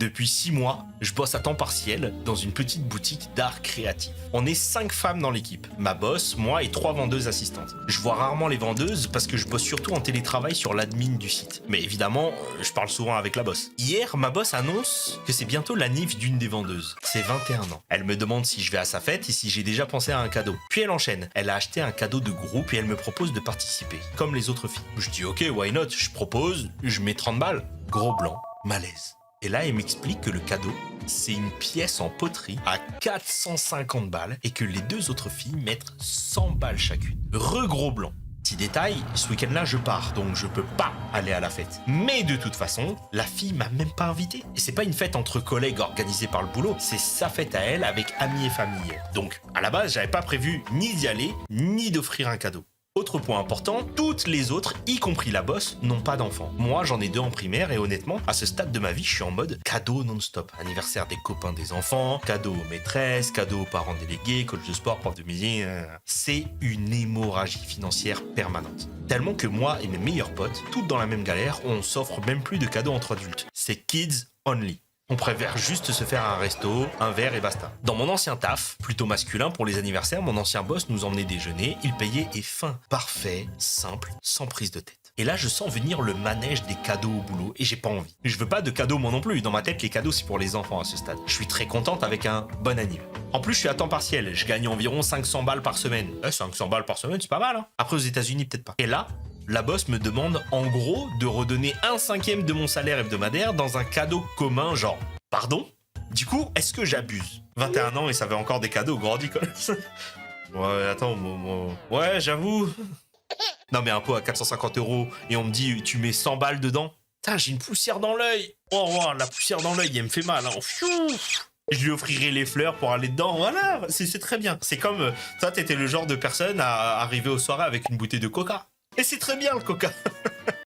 Depuis 6 mois, je bosse à temps partiel dans une petite boutique d'art créatif. On est 5 femmes dans l'équipe. Ma boss, moi et 3 vendeuses assistantes. Je vois rarement les vendeuses parce que je bosse surtout en télétravail sur l'admin du site. Mais évidemment, je parle souvent avec la boss. Hier, ma boss annonce que c'est bientôt la nif d'une des vendeuses. C'est 21 ans. Elle me demande si je vais à sa fête et si j'ai déjà pensé à un cadeau. Puis elle enchaîne. Elle a acheté un cadeau de groupe et elle me propose de participer, comme les autres filles. Je dis ok, why not, je propose, je mets 30 balles. Gros blanc, malaise. Et là, elle m'explique que le cadeau, c'est une pièce en poterie à 450 balles et que les 2 autres filles mettent 100 balles chacune. Gros blanc. Petit détail, ce week-end-là, je pars, donc je peux pas aller à la fête. Mais de toute façon, la fille m'a même pas invité. Et c'est pas une fête entre collègues organisée par le boulot, c'est sa fête à elle avec amis et famille. Donc, à la base, j'avais pas prévu ni d'y aller, ni d'offrir un cadeau. Autre point important, toutes les autres, y compris la boss, n'ont pas d'enfants. Moi, j'en ai 2 en primaire et honnêtement, à ce stade de ma vie, je suis en mode cadeau non-stop. Anniversaire des copains des enfants, cadeau aux maîtresses, cadeau aux parents délégués, coach de sport, prof de musique. C'est une hémorragie financière permanente. Tellement que moi et mes meilleurs potes, toutes dans la même galère, on s'offre même plus de cadeaux entre adultes. C'est kids only. On préfère juste se faire un resto, un verre et basta. Dans mon ancien taf, plutôt masculin pour les anniversaires, mon ancien boss nous emmenait déjeuner, il payait et fin. Parfait, simple, sans prise de tête. Et là, je sens venir le manège des cadeaux au boulot et j'ai pas envie. Je veux pas de cadeaux moi non plus. Dans ma tête, les cadeaux, c'est pour les enfants à ce stade. Je suis très contente avec un bon anniv. En plus, je suis à temps partiel. Je gagne environ 500 balles par semaine. 500 balles par semaine, c'est pas mal, hein. Après, aux États-Unis, peut-être pas. Et là, la boss me demande en gros de redonner 1/5 de mon salaire hebdomadaire dans un cadeau commun, genre. Pardon? Du coup, est-ce que j'abuse? 21 ans et ça fait encore des cadeaux, grandi quoi. Ouais, attends, ouais, j'avoue. Non mais un pot à 450 € et on me dit tu mets 100 balles dedans. Putain, j'ai une poussière dans l'œil. Oh, la poussière dans l'œil, elle me fait mal. Hein. Je lui offrirai les fleurs pour aller dedans. Voilà, c'est très bien. C'est comme, toi, t'étais le genre de personne à arriver aux soirées avec une bouteille de coca. Et c'est très bien le coca.